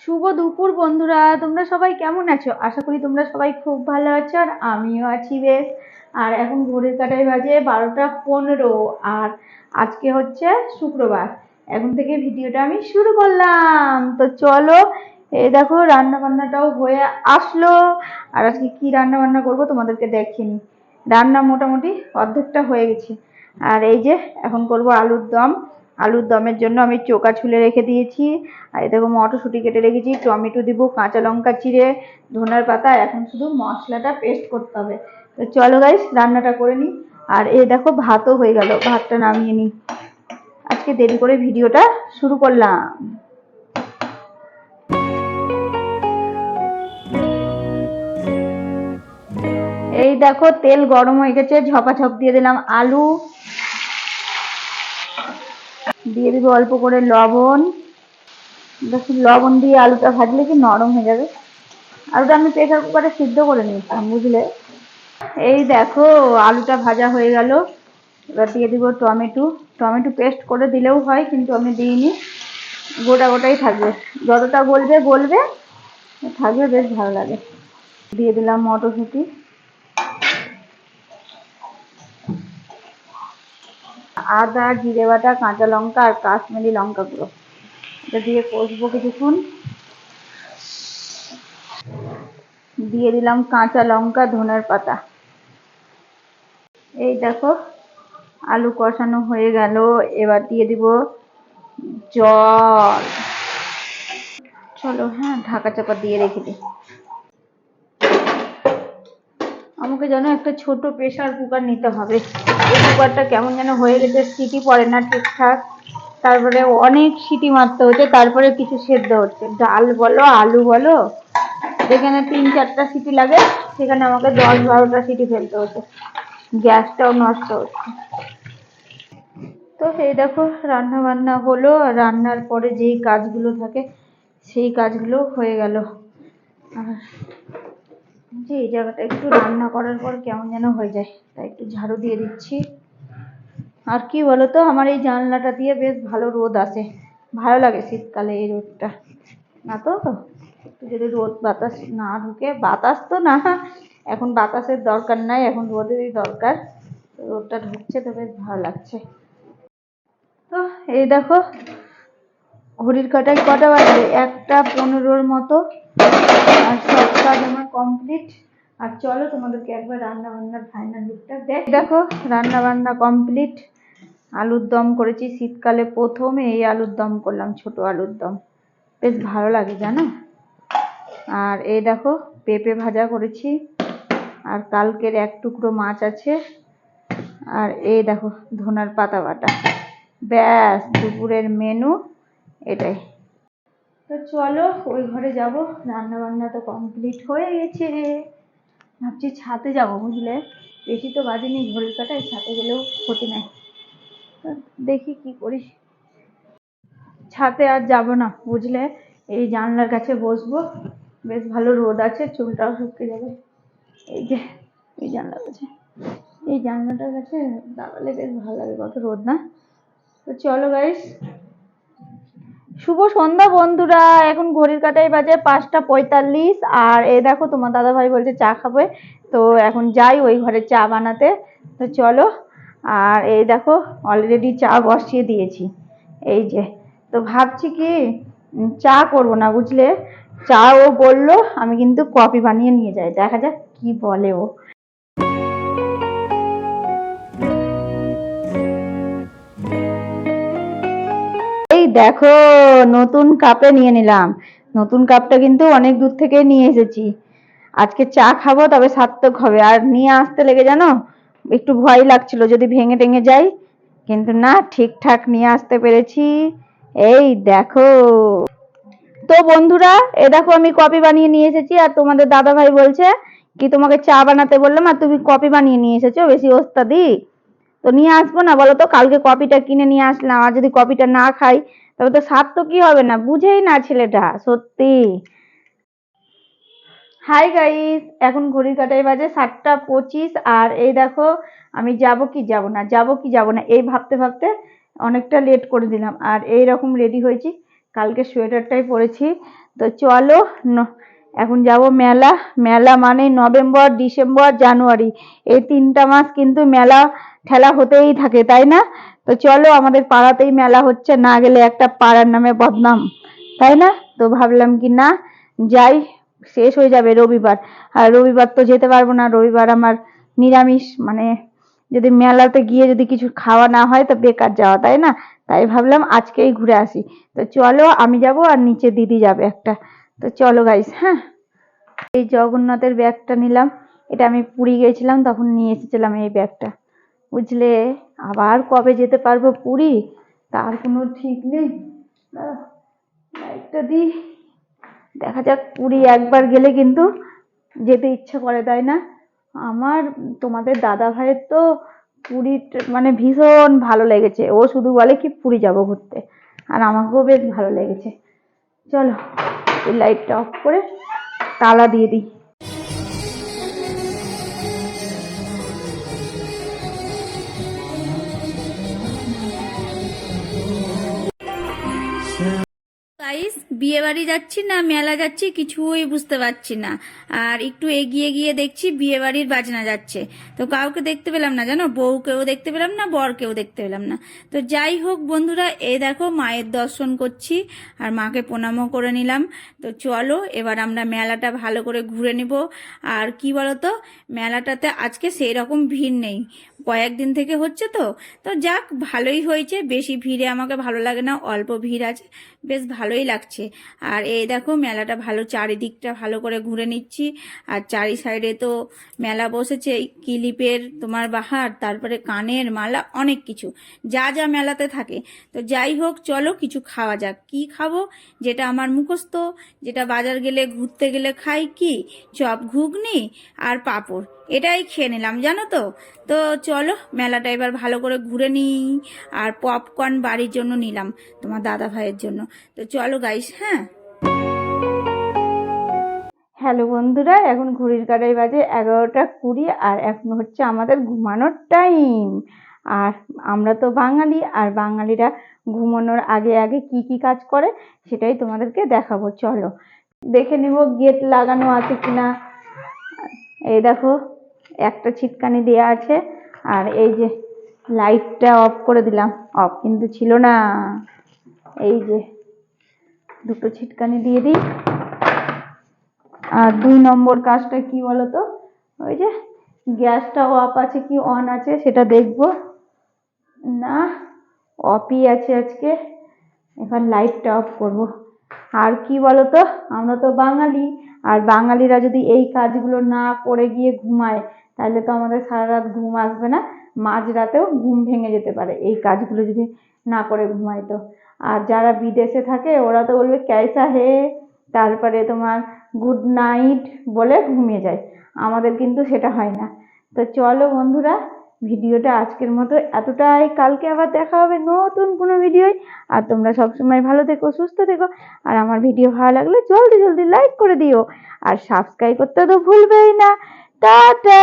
শুভ দুপুর বন্ধুরা, তোমরা সবাই কেমন আছো? আশা করি তোমরা সবাই খুব ভালো আছো, আর আমিও আছি বেশ। আর এখন ঘড়ির কাঁটায় বাজে 12টা 15, আর আজকে হচ্ছে শুক্রবার। এখন থেকে ভিডিওটা আমি শুরু করলাম। তো চলো, এই দেখো রান্না বান্নাটাও হয়ে আসলো। আর আজকে কি রান্না বান্না করবো তোমাদেরকে দেখিনি। রান্না মোটামুটি অর্ধেকটা হয়ে গেছে। আর এই যে এখন করব আলুর দম। আলুর দমের জন্য আমি চোকা ছুলে রেখে দিয়েছি। আর এই দেখো মটরশুঁটি কেটে রেখেছি, টমেটো দিব, কাঁচা লঙ্কা চিড়ে, ধনের পাতা। এখন শুধু মশলাটা পেস্ট করতে হবে। তো চলো গাইস রান্নাটা করে নিই। আর এই দেখো ভাতও হয়ে গেল, ভাতটা নামিয়ে নিই। আজকে দেরি করে ভিডিওটা শুরু করলাম। এই দেখো তেল গরম হয়ে গেছে, ঝপাঝপ দিয়ে দিলাম আলু, দিয়ে দিব অল্প করে লবণ। দেখুন লবণ দিয়ে আলুটা ভাজলে কি নরম হয়ে যাবে। আলুটা আমি প্রেসার কুকারে সিদ্ধ করে নিয়েছিলাম, বুঝলে। এই দেখো আলুটা ভাজা হয়ে গেল। এবার দিয়ে দিব টমেটো। টমেটো পেস্ট করে দিলেও হয়, কিন্তু আমি দিইনি, গোটা গোটাই থাকবে। যতটা গলবে গলবে, থাকবে, বেশ ভালো লাগে। দিয়ে দিলাম মটরশুঁটি, আদা, জিরে বাটা, কাঁচা লঙ্কা আর কাশ্মীরি লঙ্কা গুঁড়ো। এটা দিয়ে কষবো কিছুক্ষণ। দিয়ে দিলাম কাঁচা লঙ্কা, ধনের পাতা। এই দেখো আলু কষানো হয়ে গেল। এবার দিয়ে দিব জল। চলো হ্যাঁ, ঢাকা চাপা দিয়ে রেখে দিই। আমাকে যেন একটা ছোট প্রেসার কুকার নিতে হবে। এই কুকারটা কেমন যেন হয়ে গেছে, সিটি পড়ে না ঠিকঠাক। তারপরে অনেক সিটি মারতে হচ্ছে, তারপরে কিছু সেদ্ধ হচ্ছে। ডাল বলো, আলু বলো, যেখানে 3-4টা সিটি লাগে সেখানে আমাকে 10-12টা সিটি ফেলতে হচ্ছে। গ্যাসটাও নষ্ট হচ্ছে। তো এই দেখো রান্না বান্না হলো। আর রান্নার পরে যেই কাজগুলো থাকে সেই কাজগুলো হয়ে গেল। আর যে এই জায়গাটা একটু রান্না করার পর কেমন যেন হয়ে যায়, তাই একটু ঝাড়ু দিয়ে দিচ্ছি। আর কি বলতো, আমার এই জানলাটা দিয়ে বেশ ভালো রোদ আসে, ভালো লাগে শীতকালে এই রোদটা। না তো একটু যদি রোদ বাতাস না ঢুকে, বাতাস তো না, এখন বাতাসের দরকার নাই, এখন রোদেরই দরকার। রোদটা ঢুকছে তো বেশ ভালো লাগছে। তো এই দেখো ঘড়ির কাঁটায় কটা বাজে, 1টা 15 মতো। আর সব কাজ আমার কমপ্লিট। আর চলো তোমাদেরকে একবার রান্না বান্নার ফাইনাল লুকটা দেখো। রান্না বান্না কমপ্লিট। আলুর দম করেছি, শীতকালে প্রথম এই আলুর দম করলাম, ছোট আলুর দম, বেশ ভালো লাগে জানো। আর এই দেখো পেঁপে ভাজা করেছি, আর কালকের এক টুকরো মাছ আছে। আর এই দেখো ধনের পাতা বাটা। ব্যাস দুপুরের মেনু এটাই। তো চলো ওই ঘরে যাব। রান্না বান্না তো কমপ্লিট হয়ে গেছে। ভাবছি ছাদে যাব, বুঝলে। বেশি তো বাজেনি ঘড়ির কাঁটায়, ছাদে গেলেও ক্ষতি নাই। দেখি কি করি। ছাদে আর যাব না, বুঝলে। এই জানলার কাছে বসবো, বেশ ভালো রোদ আছে, চুলটাও শুকিয়ে যাবে। এই যে এই জানলার কাছে, এই জানলাটার কাছে দাঁড়ালে বেশ ভালো লাগে, কত রোদ না। তো চলো গাইস, শুভ সন্ধ্যা বন্ধুরা। এখন ঘড়ির কাঁটায় বাজে 5টা 45। আর এই দেখো তোমার দাদা ভাই বলছে চা খাবে, তো এখন যাই ওই ঘরে চা বানাতে। তো চলো। আর এই দেখো অলরেডি চা বসিয়ে দিয়েছি, এই যে। তো ভাবছি কি চা করবো না, বুঝলে। চা ও বললো আমি কিন্তু কফি বানিয়ে নিয়ে যাই, দেখা যাক কি বলে ও। এই দেখো নতুন কাপে নিয়ে নিলাম। নতুন কাপটা কিন্তু অনেক দূর থেকে নিয়ে এসেছি। আজকে চা খাবো, তবে সার্থক হবে। আর নিয়ে আসতে লেগে জানো একটু ভয় লাগছিল যদি ভেঙে টেঙে যায়, কিন্তু না, ঠিকঠাক নিয়ে আসতে পেরেছি। এই দেখো। তো বন্ধুরা, এ দেখো আমি কফি বানিয়ে নিয়ে এসেছি। আর তোমাদের দাদা ভাই বলছে কি তোমাকে চা বানাতে বললাম আর তুমি কফি বানিয়ে নিয়ে এসেছো, বেশি ওস্তাদি। তো নিয়ে আসবো না বলো তো, কালকে কপিটা কিনে নিয়ে আসলাম, আর যদি কপিটা না খাই তবে তো স্বাদ তো কি হবে না, বুঝেই না ছেলেটা সত্যি। হাই গাইস, এখন ঘড়ির কাঁটায় বাজে 7টা 25। আর এই দেখো আমি যাব কি যাব না, যাব কি যাব না, এই ভাবতে ভাবতে অনেকটা লেট করে দিলাম। আর এই রকম রেডি হয়েছি। কালকে সোয়েটারটাই পরেছি। তো চলো এখন যাব মেলা। মেলা মানে নভেম্বর, ডিসেম্বর, জানুয়ারি, এই 3টা মাস কিন্তু মেলা ঠেলা হতেই থাকে, তাই না? তো চলো, আমাদের পাড়াতেই মেলা হচ্ছে, না গেলে একটা পাড়ার নামে বদনাম, তাই না? তো ভাবলাম কি না যাই, শেষ হয়ে যাবে রবিবার, আর রবিবার তো যেতে পারবো না, রবিবার আমার নিরামিষ, মানে যদি মেলাতে গিয়ে যদি কিছু খাওয়া না হয় তো বেকার যাওয়া, তাই না? তাই ভাবলাম আজকেই ঘুরে আসি। তো চলো, আমি যাব আর নিচে দিদি যাবে একটা। তো চলো গাইস, হ্যাঁ। এই জগন্নাথের ব্যাগটা নিলাম, এটা আমি পুরী গেছিলাম তখন নিয়ে এসেছিলাম এই ব্যাগটা, বুঝলে? আবার কবে যেতে পারবো পুরী তার কোনো ঠিক নেই। লাইটটা দিই, দেখা যাক। পুরী একবার গেলে কিন্তু যেতে ইচ্ছে করে, তাই না? আমার তোমাদের দাদা ভাইয়ের তো পুরী মানে ভীষণ ভালো লেগেছে, ও শুধু বলে কি পুরী যাব ঘুরতে, আর আমাকেও বেশ ভালো লেগেছে। চলো, এই লাইটটা অফ করে তালা দিয়ে দিই। গাইস, বিয়ে বাড়ি যাচ্ছি না মেলা যাচ্ছি কিছুই বুঝতে পারছি না। আর একটু এগিয়ে গিয়ে দেখছি বিয়ে বাড়ির বাজনা যাচ্ছে, তো কাউকে দেখতে পেলাম না, জানো, বউকেও দেখতে পেলাম না, বরকেও দেখতে পেলাম না। তো যাই হোক বন্ধুরা, এই দেখো মায়ের দর্শন করছি আর মাকে প্রণামও করে নিলাম। তো চলো এবার আমরা মেলাটা ভালো করে ঘুরে নিব। আর কি বলতো, মেলাটাতে আজকে সেই রকম ভিড় নেই, কয়েকদিন থেকে হচ্ছে তো। তো যাক, ভালোই হয়েছে, বেশি ভিড়ে আমাকে ভালো লাগে না, অল্প ভিড় আছে, বেশ ভালোই লাগছে। আর এই দেখো মেলাটা ভালো, চারিদিকটা ভালো করে ঘুরে নিচ্ছি। আর চারি সাইডে তো মেলা বসেছে, ক্লিপের তোমার বাহার, তারপরে কানের মালা, অনেক কিছু যা যা মেলাতে থাকে। তো যাই হোক, চলো কিছু খাওয়া যাক। কি খাবো, যেটা আমার মুখস্থ, যেটা বাজার গেলে ঘুরতে গেলে খাই, কি চপ ঘুগনি আর পাঁপড়, এটাই খেয়ে নিলাম, জানো তো। তো চলো মেলাটা এবার ভালো করে ঘুরে নিই। আর পপকর্ন বাড়ির জন্য নিলাম, তোমার দাদা ভাইয়ের জন্য। তো চলো গাইস, হ্যাঁ। হ্যালো বন্ধুরা, এখন ঘড়ির কাঁটায় বাজে 11টা 20, আর এখন হচ্ছে আমাদের ঘুমানোর টাইম। আর আমরা তো বাঙালি, আর বাঙালিরা ঘুমানোর আগে আগে কি কি কাজ করে সেটাই তোমাদেরকে দেখাবো। চলো দেখে নিব গেট লাগানো আছে কিনা। এই দেখো, একটা ছিটকানি দেওয়া আছে, আর এই যে লাইটটা অফ করে দিলাম, অফ কিন্তু ছিল না, এই যে দুটো ছিটকানি দিয়ে দিই। আর 2 নম্বর কাজটা কি বলতো, ওই যে গ্যাসটা অফ আছে কি অন আছে সেটা দেখবো, না অফই আছে আজকে, এবার লাইটটা অফ করব। আর কি বলতো, আমরা তো বাঙালি, আর বাঙালিরা যদি এই কাজগুলো না করে গিয়ে ঘুমায় তাহলে তো আমাদের সারা রাত ঘুম আসবে না, মাঝরাতেও ঘুম ভেঙে যেতে পারে এই কাজগুলো যদি না করে ঘুমায় তো। আর যারা বিদেশে থাকে ওরা তো বলবে ক্যায়সা হে, তারপরে তোমার গুড নাইট বলে ঘুমিয়ে যায়, আমাদের কিন্তু সেটা হয় না। তো চলো বন্ধুরা, ভিডিওটা আজকের মতো এতটাই, কালকে আবার দেখা হবে নতুন কোনো ভিডিও। আর তোমরা সবসময় ভালো থেকো, সুস্থ থেকো, আর আমার ভিডিও ভালো লাগলে জলদি জলদি লাইক করে দিও, আর সাবস্ক্রাইব করতে তো ভুলবেই না। টাটা।